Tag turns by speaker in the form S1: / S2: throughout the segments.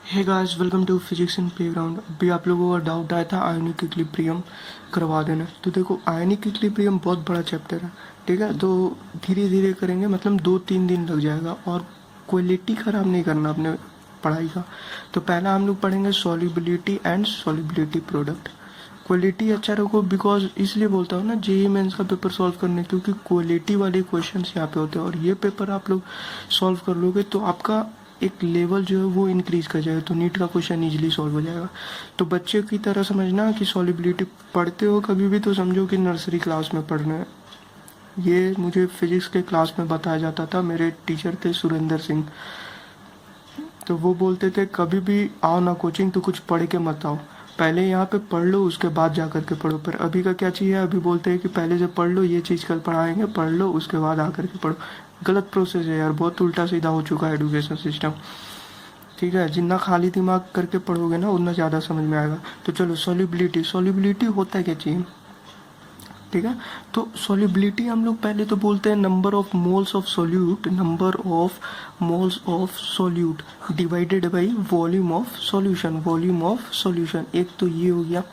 S1: Hey guys, welcome to physics in playground. अभी आप लोगों का डाउट आया था आयनिक इक्विलिब्रियम करवा देना। तो देखो, आयनिक इक्विलिब्रियम बहुत बड़ा चैप्टर है, ठीक है। तो धीरे धीरे करेंगे, मतलब 2-3 दिन लग जाएगा, और क्वालिटी ख़राब नहीं करना अपने पढ़ाई का। तो पहला हम लोग पढ़ेंगे solubility and solubility product. Quality अच्छा रखो, बिकॉज इसलिए बोलता हूँ ना, जेईई मेंस का पेपर सॉल्व करने, क्योंकि क्वालिटी वाले क्वेश्चंस यहाँ पे होते हैं, और ये पेपर आप लोग सॉल्व कर लोगे तो आपका एक लेवल जो है वो इंक्रीज कर जाएगा, तो नीट का क्वेश्चन इजीली सॉल्व हो जाएगा। तो बच्चे की तरह समझना कि सॉल्युबिलिटी पढ़ते हो कभी भी तो समझो कि नर्सरी क्लास में पढ़ना है। ये मुझे फिजिक्स के क्लास में बताया जाता था, मेरे टीचर थे सुरेंद्र सिंह। तो वो बोलते थे कभी भी आओ ना कोचिंग तो कुछ पढ़ के मत आओ, पहले यहाँ पे पढ़ लो उसके बाद जा कर के पढ़ो। पर अभी का क्या चाहिए, अभी बोलते हैं कि पहले से पढ़ लो, ये चीज़ कल पढ़ाएंगे, पढ़ लो उसके बाद आकर के पढ़ो। गलत प्रोसेस है यार, बहुत उल्टा सीधा हो चुका है एजुकेशन सिस्टम, ठीक है। जितना खाली दिमाग करके पढ़ोगे ना उतना ज़्यादा समझ में आएगा। तो चलो, सॉल्युबिलिटी। सॉल्युबिलिटी होता क्या चाहिए, ठीक है। तो सॉल्युबिलिटी हम लोग पहले तो बोलते हैं number of moles of solute, number of moles of solute divided by volume of solution, volume of solution. एक तो ये हो गया।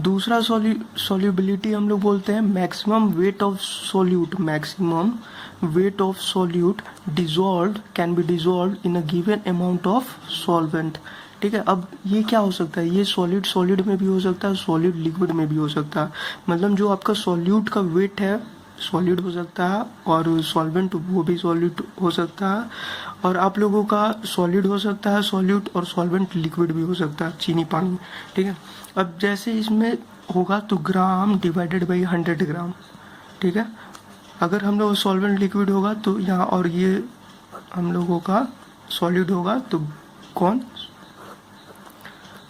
S1: दूसरा सॉल्युबिलिटी हम लोग बोलते हैं maximum weight of solute, maximum weight of solute dissolve can be dissolve in a given amount of solvent, ठीक है। अब ये क्या हो सकता है, ये सॉलिड सॉलिड में भी हो सकता है, सॉलिड लिक्विड में भी हो सकता है। मतलब जो आपका सॉल्यूट का वेट है सॉलिड हो सकता है, और सॉल्वेंट वो भी सॉलिड हो सकता है, और आप लोगों का सॉलिड हो सकता है सॉल्यूट, और सॉल्वेंट लिक्विड भी हो सकता है, चीनी पानी, ठीक है। अब जैसे इसमें होगा तो ग्राम डिवाइडेड बाई 100 ग्राम, ठीक है। अगर हम लोग सॉल्वेंट लिक्विड होगा तो यहाँ, और ये हम लोगों का सॉलिड होगा तो कौन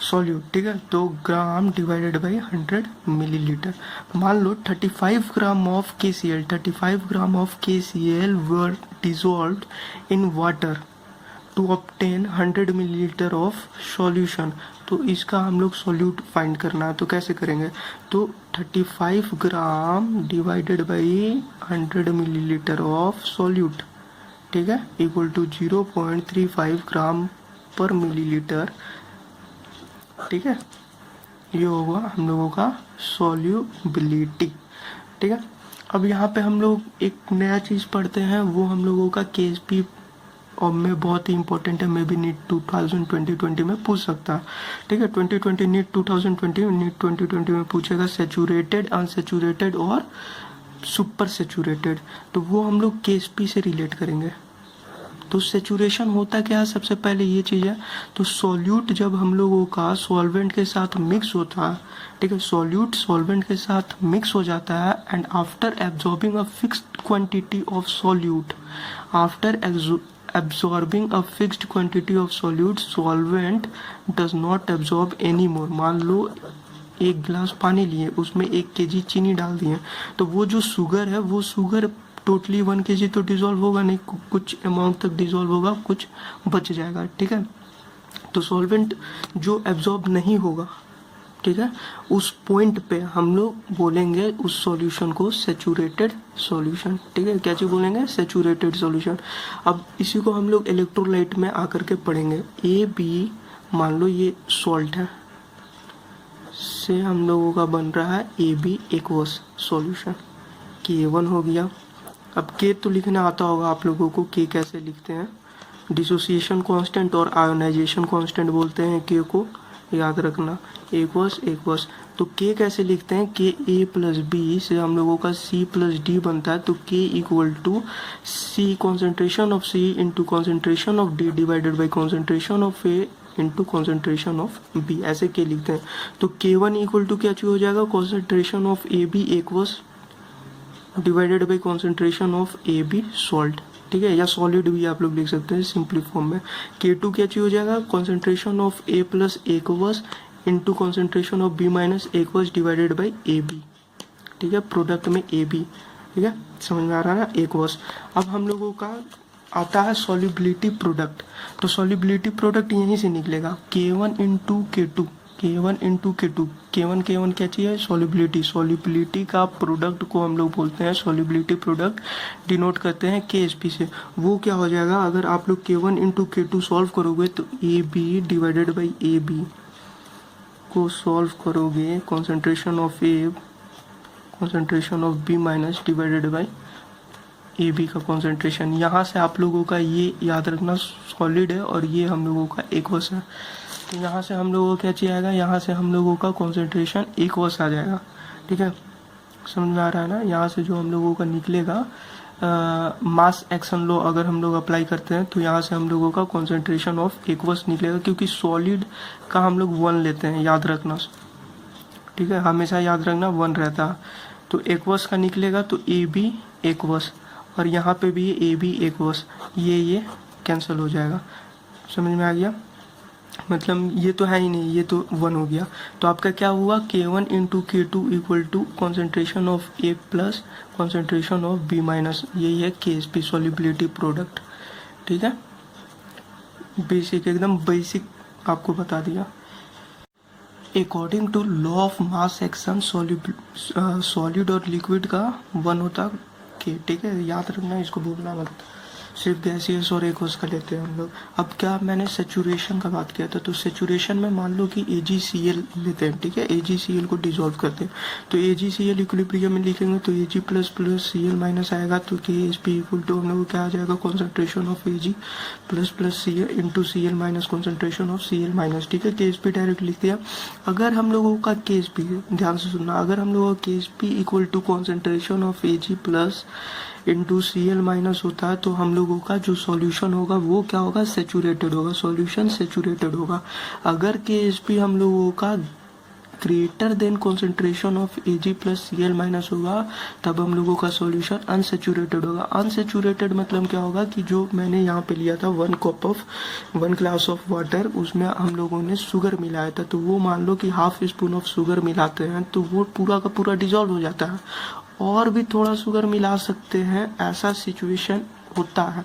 S1: सॉल्यूट, ठीक है। तो ग्राम डिवाइडेड बाई 100 मिलीलीटर। मान लो 35 gram of KCl, 35 gram of KCl were dissolved in water to obtain 100 millilitre of solution. तो इसका हम लोग सॉल्यूट फाइंड करना है, तो कैसे करेंगे, तो 35 gram divided by 100 millilitre of solute, ठीक है, इक्वल टू 0.35 ग्राम पर मिलीलीटर, ठीक है। ये होगा हम लोगों का सॉल्युबिलिटी, ठीक है। अब यहाँ पे हम लोग एक नया चीज़ पढ़ते हैं, वो हम लोगों का KSP और में बहुत ही इंपॉर्टेंट है, मे बी नीट 2020 में पूछ सकता है, ठीक है। 2020 नीट 2020 नीट 2020 में पूछेगा सेचूरेटेड, अनसेचूरेटेड और सुपर सेचूरेटेड। तो वो हम लोग KSP से रिलेट करेंगे। तो सेचूरेशन होता क्या है, सबसे पहले ये चीज़ है। तो सॉल्यूट जब हम लोगों का सॉल्वेंट के साथ मिक्स होता है, ठीक है, सॉल्यूट सॉल्वेंट के साथ मिक्स हो जाता है, and after absorbing a fixed quantity of solute, after absorbing a fixed quantity of solute, solvent does not absorb any more। मान लो एक गिलास पानी लिए, उसमें 1 kg चीनी डाल दिए, तो वो जो शुगर है वो शुगर टोटली 1 kg तो डिजोल्व होगा नहीं, कुछ अमाउंट तक डिजोल्व होगा, कुछ बच जाएगा, ठीक है। तो सॉल्वेंट जो एब्जॉर्ब नहीं होगा, ठीक है, उस पॉइंट पे हम लोग बोलेंगे उस सॉल्यूशन को सेचूरेटेड सॉल्यूशन, ठीक है। क्या चीज़ बोलेंगे, सेचूरेटेड सॉल्यूशन। अब इसी को हम लोग इलेक्ट्रोलाइट में आकर के पढ़ेंगे। AB मान लो ये सॉल्ट है, से हम लोगों का बन रहा है AB एक्वस सॉल्यूशन, K1 हो गया। अब K तो लिखना आता होगा आप लोगों को, K कैसे लिखते हैं, डिसोसिएशन कांस्टेंट और आयोनाइजेशन कांस्टेंट बोलते हैं K को, याद रखना, एक्वस। तो K कैसे लिखते हैं, KA+B से हम लोगों का C+D बनता है, तो K equal to C concentration of C into concentration of D divided by concentration of A into concentration of B, ऐसे K लिखते हैं। तो K1 इक्वल टू क्या चीज हो जाएगा, concentration of AB aqueous divided by concentration of AB salt, ठीक है, या सॉलिड भी आप लोग लिख सकते हैं सिंपली फॉर्म में। K2 क्या चीज हो जाएगा, concentration of A plus aqueous into concentration of B minus aqueous divided by AB, ठीक है, प्रोडक्ट में AB, ठीक है, समझ में आ रहा है ना, एक्वस। अब हम लोगों का आता है सॉल्युबिलिटी प्रोडक्ट। तो सॉल्युबिलिटी प्रोडक्ट यहीं से निकलेगा, K1 into K2, K1 into K2, K1 क्या चाहिए, सॉल्युबिलिटी, सॉल्युबिलिटी का प्रोडक्ट को हम लोग बोलते हैं सॉल्युबिलिटी प्रोडक्ट, डिनोट करते हैं KSP से। वो क्या हो जाएगा, अगर आप लोग K1 इंटू K2 सॉल्व करोगे तो AB डिवाइडेड बाई AB को सॉल्व करोगे, concentration of A concentration of B minus divided by AB का कॉन्सेंट्रेशन। यहाँ से आप लोगों का ये याद रखना सॉलिड है और ये हम लोगों का एक्वस है। तो यहाँ से हम लोगों को क्या चाहिए आएगा, यहाँ से हम लोगों का कॉन्सेंट्रेशन एक्वस आ जाएगा। ठीक है, समझ में आ रहा है ना। यहाँ से जो हम लोगों का निकलेगा मास एक्शन लॉ अगर हम लोग अप्लाई करते हैं तो यहाँ से हम लोगों का कॉन्सेंट्रेशन ऑफ एक्वस निकलेगा, क्योंकि सॉलिड का हम लोग 1 लेते हैं, याद रखना। ठीक है, हमेशा याद रखना 1 रहता है। तो एक्वस का निकलेगा तो AB एक्वस, और यहाँ पे भी AB एक्वस, ये कैंसिल हो जाएगा। समझ में आ गया, मतलब ये तो है ही नहीं, ये तो 1 हो गया। तो आपका क्या हुआ, K1 into K2 equal to concentration of A plus concentration of B minus, यही है KSP सॉल्युबिलिटी प्रोडक्ट। ठीक है, बेसिक, एकदम बेसिक आपको बता दिया। According to law of mass action solid और लिक्विड का 1 होता K। ठीक है, याद रखना, इसको भूलना मत। सिर्फ गैसियस और एक्वस का लेते हैं हम लोग। अब क्या मैंने सेचुरेशन का बात किया था, तो सेचुरेशन में मान लो कि AgCl लेते हैं। ठीक है, AgCl को डिसॉल्व करते हैं, तो AgCl इक्विलिब्रियम में लिखेंगे तो Ag plus plus Cl minus आएगा, तो KSP इक्वल टू हम लोग क्या आ जाएगा, concentration of Ag plus plus Cl into Cl minus concentration of Cl minus. ठीक है, KSP डायरेक्ट लिख दिया। अगर हम लोगों का KSP, ध्यान से सुनना, अगर हम लोगों का KSP equal to concentration of Ag plus into Cl minus होता है, तो हम लोगों का जो सॉल्यूशन होगा वो क्या होगा, सेचुरेटेड होगा, सॉल्यूशन सेचुरेटेड होगा। अगर KSP हम लोगों का greater than concentration of Ag plus Cl minus होगा, तब हम लोगों का सॉल्यूशन अनसेचुरेटेड होगा। अनसेचुरेटेड मतलब क्या होगा कि जो मैंने यहाँ पे लिया था 1 ग्लास ऑफ वाटर, उसमें हम लोगों ने शुगर मिलाया था, तो वो मान लो कि हाफ स्पून ऑफ शुगर मिलाते हैं तो वो पूरा का पूरा डिजॉल्व हो जाता है, और भी थोड़ा शुगर मिला सकते हैं, ऐसा सिचुएशन होता है।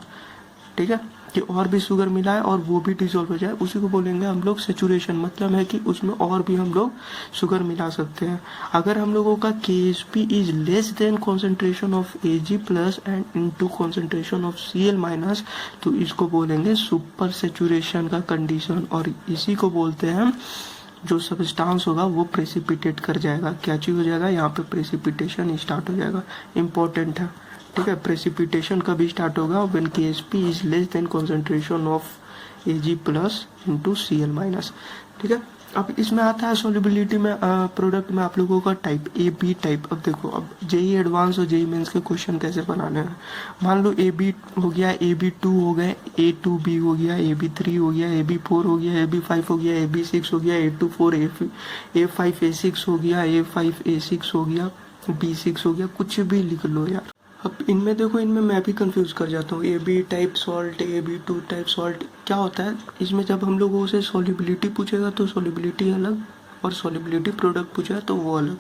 S1: ठीक है, कि और भी शुगर मिलाए और वो भी डिसॉल्व हो जाए, उसी को बोलेंगे हम लोग सेचुरेशन। मतलब है कि उसमें और भी हम लोग शुगर मिला सकते हैं। अगर हम लोगों का KSP is less than concentration of Ag plus and into concentration of Cl minus, तो इसको बोलेंगे सुपर सेचुरेशन का कंडीशन, और इसी को बोलते हैं जो सब्सटेंस होगा वो प्रेसिपिटेट कर जाएगा। क्या चीज हो जाएगा, यहाँ पे प्रेसिपिटेशन स्टार्ट हो जाएगा, इंपॉर्टेंट है। ठीक है, प्रेसिपिटेशन कभी स्टार्ट होगा, when KSP is less than concentration of Ag plus into Cl minus. ठीक है, अब इसमें आता है सॉल्युबिलिटी में प्रोडक्ट में आप लोगों का टाइप AB टाइप। अब देखो, अब JEE एडवांस और JEE मेंस के क्वेश्चन कैसे बनाने हैं। मान लो AB हो गया, AB2 हो गए, A2B हो गया, AB3 हो गया, AB4 हो गया, AB5 हो गया, AB6 हो गया, A24 A5 A6 हो गया, A5 A6 हो गया, B6 हो गया, कुछ भी लिख लो यार। अब इनमें देखो, इनमें मैं भी कंफ्यूज कर जाता हूँ। AB type salt, AB2 type salt, क्या होता है इसमें, जब हम लोगों से सॉल्युबिलिटी पूछेगा तो सॉल्युबिलिटी अलग, और सॉल्युबिलिटी प्रोडक्ट पूछा तो वो अलग।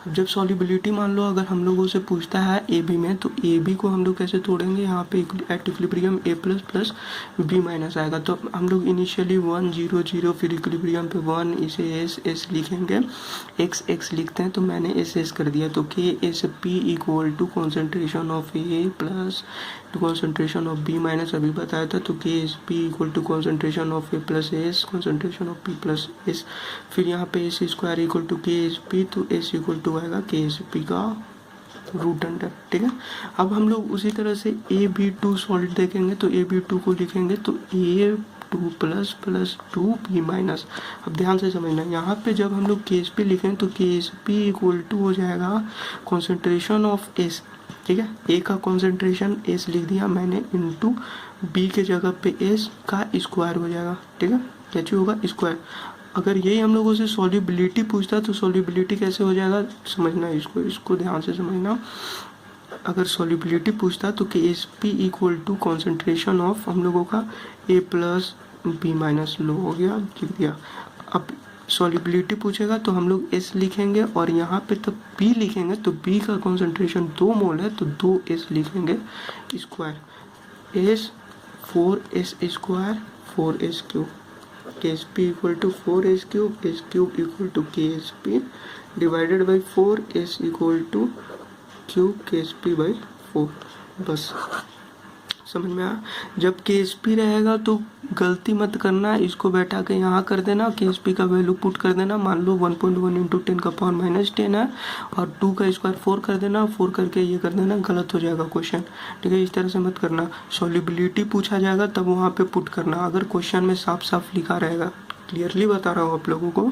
S1: अब जब सॉल्युबिलिटी मान लो अगर हम लोगों से पूछता है AB में, तो AB को हम लोग कैसे तोड़ेंगे, यहाँ पे at equilibrium A plus plus B minus आएगा, तो हम लोग इनिशियली 1 0 0, फिर इक्विलिब्रियम पे 1, इसे S लिखेंगे, X लिखते हैं, तो मैंने SS कर दिया। तो KSP equal to concentration of A plus concentration of B minus, अभी बताया था, तो KSP equal to concentration of A plus S concentration of B plus S, फिर यहाँ पे S square equal to KSP, तो S इक्वल टू आएगा KSP का रूट अंडर। ठीक है, अब हम लोग उसी तरह से AB2 सॉलिड देखेंगे, तो AB2 को लिखेंगे तो A2 plus plus 2B minus. अब ध्यान से समझना, यहाँ पे जब हम लोग KSP लिखें तो KSP इक्वल टू हो जाएगा कॉन्सेंट्रेशन ऑफ S। ठीक है, A का कॉन्सेंट्रेशन S लिख दिया मैंने, इंटू B के जगह पे S का स्क्वायर हो जाएगा। ठीक है, क्या चीज होगा, स्क्वायर। अगर यही हम लोगों से सॉल्युबिलिटी पूछता तो सॉल्युबिलिटी कैसे हो जाएगा, समझना इसको ध्यान से समझना। अगर सॉल्युबिलिटी पूछता तो KSP equal to concentration of हम लोगों का A प्लस B माइनस लो हो गया, लिख दिया। अब सॉल्युबिलिटी पूछेगा तो हम लोग S लिखेंगे, और यहाँ पे तब B लिखेंगे, तो B का कॉन्सेंट्रेशन 2 मोल है, तो 2S लिखेंगे square, S 4S square 4S cube. K S P equal to 4 S cube equal to K S P divided by 4 S equal to cube K S P by 4। बस समझ में आया। जब के एस पी रहेगा तो गलती मत करना, इसको बैठा के यहाँ कर देना, के एस पी का वैल्यू पुट कर देना। मान लो 1.1 इंटू 10 का पावर माइनस 10 है और 2 का स्क्वायर 4 कर देना, 4 करके ये कर देना, गलत हो जाएगा क्वेश्चन। ठीक है, इस तरह से मत करना। सॉल्युबिलिटी पूछा जाएगा तब वहाँ पे पुट करना, अगर क्वेश्चन में साफ साफ लिखा रहेगा। क्लियरली बता रहा हूँ आप लोगों को,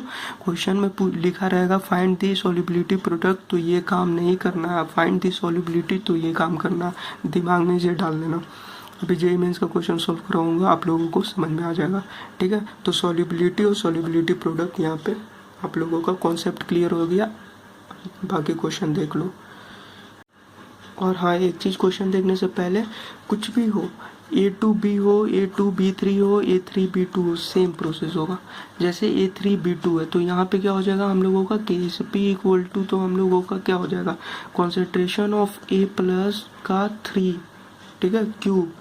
S1: क्वेश्चन में लिखा रहेगा फाइंड दी सॉल्युबिलिटी प्रोडक्ट, तो ये काम नहीं करना है। फाइंड दी सॉल्युबिलिटी तो ये काम करना, दिमाग में ये डाल देना। अभी जेईई मेंस का क्वेश्चन सॉल्व कराऊंगा, आप लोगों को समझ में आ जाएगा। ठीक है, तो सॉल्युबिलिटी और सॉल्युबिलिटी प्रोडक्ट, यहाँ पे आप लोगों का कॉन्सेप्ट क्लियर हो गया। बाकी क्वेश्चन देख लो। और हाँ, एक चीज़, क्वेश्चन देखने से पहले कुछ भी हो, A2B हो, A2B3 हो, A3B2 हो, सेम प्रोसेस होगा। जैसे A3B2 है तो यहाँ पे क्या हो जाएगा हम लोगों का, KSP इक्वल टू, तो हम लोगों का क्या हो जाएगा, कॉन्सेंट्रेशन ऑफ A प्लस का 3, ठीक है, cube,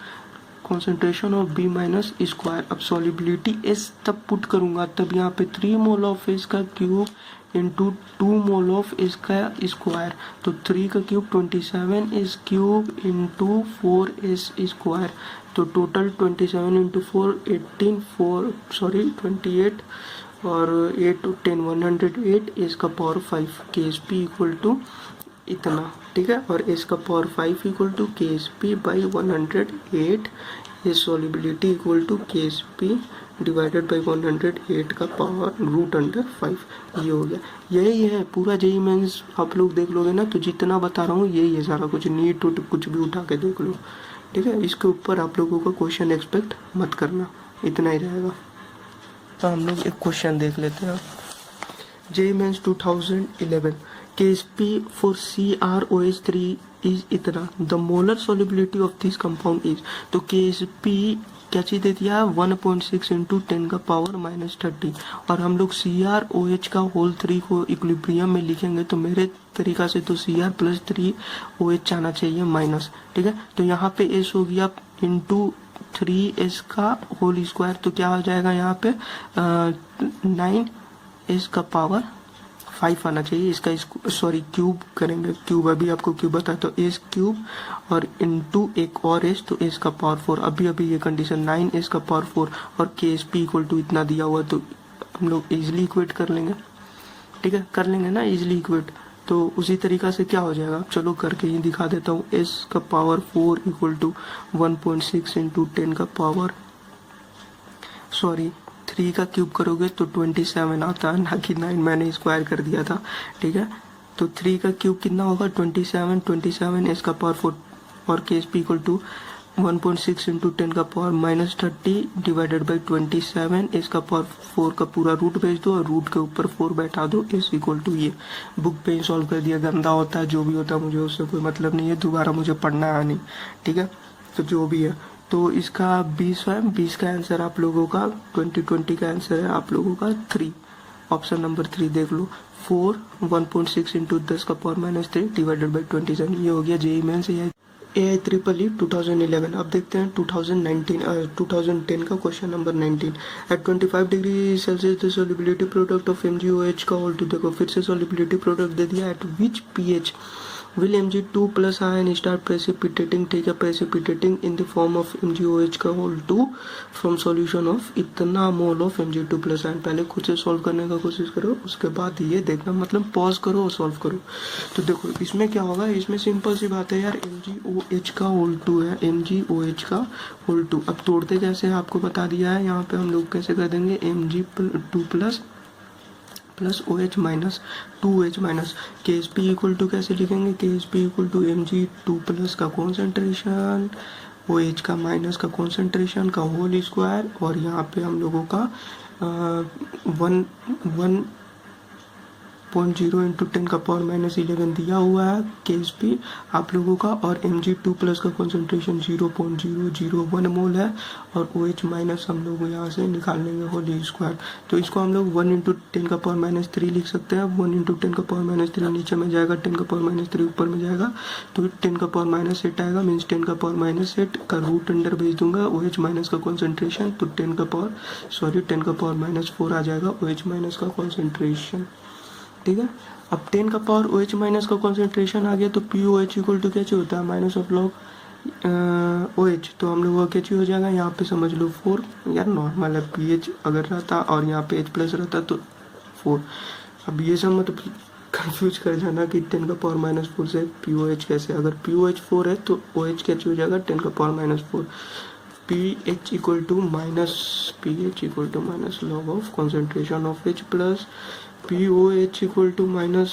S1: concentration of B minus square. अब सॉल्युबिलिटी S तब पुट करूंगा तब यहाँ पे 3 मोल ऑफ S का cube into 2 mole of S का स्क्वायर, तो 3 का cube 27 S cube into 4S square, तो टोटल 27 इंटू 4 18 28 और 8 10 108 S का पावर 5 KSP इक्वल टू इतना। ठीक है, और S का power 5 equal to KSP by 108, S solubility equal to KSP divided by 108 का पावर रूट अंडर 5। ये हो गया, यही है पूरा जेईई मेंस। आप लोग देख लोगे ना तो जितना बता रहा हूँ यही है सारा कुछ, नीट उट कुछ भी उठा के देख लो। ठीक है, इसके ऊपर आप लोगों का क्वेश्चन एक्सपेक्ट मत करना, इतना ही रहेगा। तो हम लोग एक क्वेश्चन देख लेते हैं। JEE mains 2011, KSP for CrOH3 is इतना, the molar solubility of this compound is, तो KSP क्या चीज दे दिया है 1.6 इंटू 10 का पावर माइनस 30, और हम लोग CrOH का होल 3 को इक्विलिब्रियम में लिखेंगे तो मेरे तरीका से तो Cr प्लस 3OH आना चाहिए माइनस। ठीक है, तो यहाँ पे S हो गया इंटू 3S का होल स्क्वायर, तो क्या हो जाएगा यहाँ पे 9S का पावर 5 आना चाहिए। इसका सॉरी क्यूब करेंगे, क्यूब अभी आपको क्यूब बताया, तो एस क्यूब और इंटू एक और एस, तो एस का पावर 4। अभी ये कंडीशन 9S का पावर 4 और KSP इक्वल टू इतना दिया हुआ, तो हम लोग इजिली इक्वेट कर लेंगे। ठीक है, कर लेंगे ना इजिली इक्वेट। तो उसी तरीका से क्या हो जाएगा, चलो करके ही दिखा देता हूँ। S का पावर 4 इक्वल टू 1.6 इंटू 10 का पावर 3 का क्यूब करोगे तो 27 आता है, ना कि 9 मैंने स्क्वायर कर दिया था। ठीक है, तो 3 का क्यूब कितना होगा 27 S का पावर 4 और KSP इक्वल टू 1.6 इंटू 10 का power minus 30 divided by 27 S का पावर 4 का पूरा रूट भेज दो और रूट के ऊपर 4 बैठा दो, S इक्वल टू ये। बुक पे ही सॉल्व कर दिया, गंदा होता है जो भी होता है मुझे उससे कोई मतलब नहीं है, दोबारा मुझे पढ़ना है नहीं। ठीक है, तो जो भी है, तो इसका 20 का आंसर आप लोगों का 2020 का आंसर है आप लोगों का 3, ऑप्शन नंबर 3 देख लो। 4 1.6 इंटू 10 का पावर माइनस 3 डिवाइडेड बाई 27, ये हो गया जेईई मेंस AIEEE 2011। अब देखते हैं 2010 का question number 19। At 25 degree Celsius the solubility product of MgOH का होल टू, देखो फिर से सॉल्युबिलिटी प्रोडक्ट दे दिया। At which pH will Mg2 plus ion start precipitating, ठीक है, precipitating in the form of MgOH का होल 2 from solution of इतना mole of Mg2 plus ion। पहले खुद से सॉल्व करने का कोशिश करो, उसके बाद ये देखना, मतलब पॉज करो और सॉल्व करो। तो देखो इसमें क्या होगा, इसमें सिंपल सी बात है यार, MgOH का होल 2 है, MgOH का होल 2। अब तोड़ते कैसे आपको बता दिया है, यहाँ पे हम लोग कैसे कर देंगे, Mg2 plus OH minus 2H minus KSP equal to कैसे लिखेंगे, KSP equal to Mg2 plus का कॉन्सेंट्रेशन, OH का माइनस का कॉन्सेंट्रेशन का होल स्क्वायर, और यहाँ पे हम लोगों का 0.0 इंटू 10⁻11 दिया हुआ है KSP आप लोगों का, और Mg2+ का कॉन्सेंट्रेशन 0.001 मोल है, और OH माइनस हम लोग यहाँ से निकाल लेंगे होल स्क्वायर। तो इसको हम लोग 1 इंटू 10⁻³ लिख सकते हैं। 1 इंटू 10⁻³ नीचे में जाएगा, 10⁻³ ऊपर में जाएगा, तो 10⁻8 आएगा, मीन्स 10⁻8 का रूट अंडर भेज दूंगा OH माइनस का कॉन्सेंट्रेशन, तो 10⁻4 आ जाएगा OH माइनस का कॉन्सेंट्रेशन। ठीक है, अब 10 का पावर OH माइनस का कॉन्सेंट्रेशन आ गया, तो POH इक्वल टू कैसे होता है, माइनस ऑफ लॉग OH, तो हम लोग का क्या हो जाएगा, यहाँ पे समझ लो 4, यार नॉर्मल है, pH अगर रहता और यहाँ पे H+ रहता तो 4। अब ये सब मतलब कंफ्यूज कर जाना कि 10⁻⁴ से POH कैसे, अगर POH 4 है तो OH कैसे हो जाएगा 10⁻⁴। pH equal to minus log of concentration of H plus POH equal to minus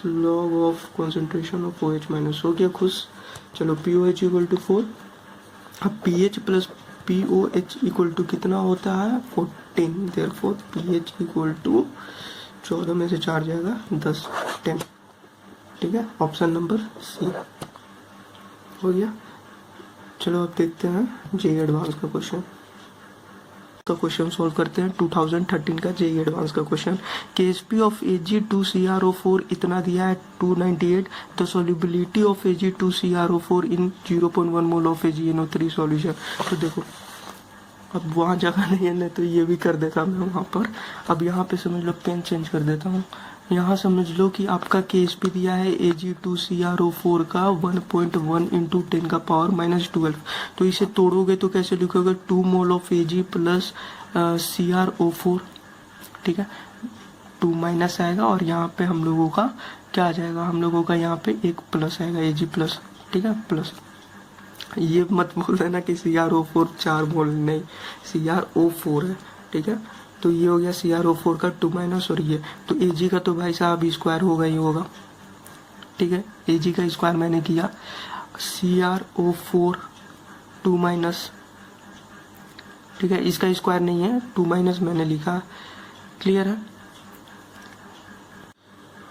S1: log of concentration of OH minus. हो गया खुश। चलो POH इक्वल टू 4, अब pH plus POH equal to कितना होता है 14, देयरफॉर pH इक्वल टू 14 में से 4 जाएगा 10 10। ठीक है, ऑप्शन नंबर सी हो गया। चलो अब देखते हैं जेईई एडवांस का क्वेश्चन सॉल्व करते हैं। 2013 का जेईई एडवांस का क्वेश्चन। KSP ऑफ Ag2CrO4 इतना दिया है 298, the solubility of Ag2CrO4 in 0.1 mole of AgNO3 solution. तो देखो अब वहाँ जगह नहीं है, तो ये भी कर देता मैं वहाँ पर। अब यहाँ पे समझ लो, पेन चेंज कर देता हूँ। यहाँ समझ लो कि आपका KSP दिया है Ag2CrO4 का 1.1 इंटू 10⁻⁻12। तो इसे तोड़ोगे तो कैसे लिखोगे, 2 mole of Ag plus CrO4। ठीक है, 2 माइनस आएगा, और यहाँ पे हम लोगों का क्या आ जाएगा, हम लोगों का यहाँ पे एक प्लस आएगा Ag+। ठीक है, प्लस। ये मत बोल देना कि CrO4 4 मोल, नहीं, CrO4 है। ठीक है, तो ये हो गया CrO4 का 2 माइनस, और ये तो Ag का तो भाई साहब स्क्वायर होगा ही होगा। ठीक है, Ag का स्क्वायर मैंने किया, CrO4 2 माइनस। ठीक है, इसका स्क्वायर नहीं है, 2 माइनस मैंने लिखा। क्लियर है।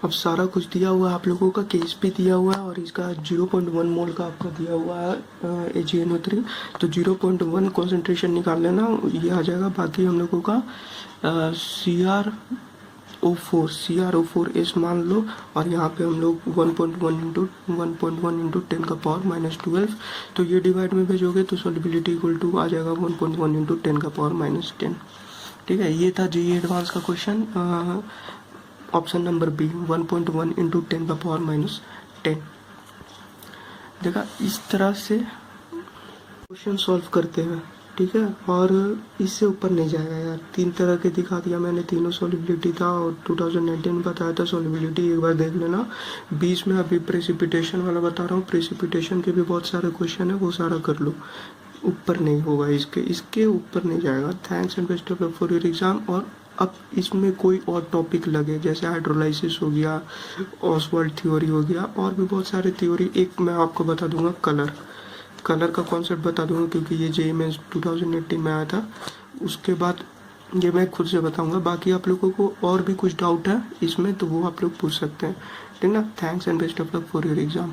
S1: अब सारा कुछ दिया हुआ है आप लोगों का, KSP दिया हुआ है, और इसका 0.1 मोल का आपका दिया हुआ है AgNO3। तो 0.1 कॉन्सेंट्रेशन निकाल लेना, ये आ जाएगा। बाकी हम लोगों का CrO4 मान लो, और यहाँ पे हम लोग 1.1 इंटू 10⁻⁻12। तो ये डिवाइड में भेजोगे तो सॉल्युबिलिटी इक्वल टू आ जाएगा 1.1 इंटू 10⁻⁻10। ठीक है, ये था जेईई एडवांस का question. Option number B 1.1 into 10⁻⁻10। देखा, इस तरह से क्वेश्चन सॉल्व करते हैं। ठीक है, और इससे ऊपर नहीं जाएगा यार। 3 तरह के दिखा दिया मैंने, तीनों सॉल्युबिलिटी था, और 2019 में बताया था सॉल्युबिलिटी, एक बार देख लेना। 20 में अभी प्रेसिपिटेशन वाला बता रहा हूँ, प्रेसिपिटेशन के भी बहुत सारे क्वेश्चन है, वो सारा कर लो। ऊपर नहीं होगा, इसके ऊपर नहीं जाएगा। Thanks and best of luck for your exam. और अब इसमें कोई और टॉपिक लगे, जैसे हाइड्रोलाइसिस हो गया, ऑसवाल्ड थ्योरी हो गया, और भी बहुत सारे थ्योरी। एक मैं आपको बता दूंगा, कलर का कॉन्सेप्ट बता दूंगा, क्योंकि ये जेईई मेंस 2018 में आया था। उसके बाद ये मैं खुद से बताऊंगा। बाकी आप लोगों को और भी कुछ डाउट है इसमें, तो वो आप लोग पूछ सकते हैं। ठीक ना। Thanks and best of luck for your exam.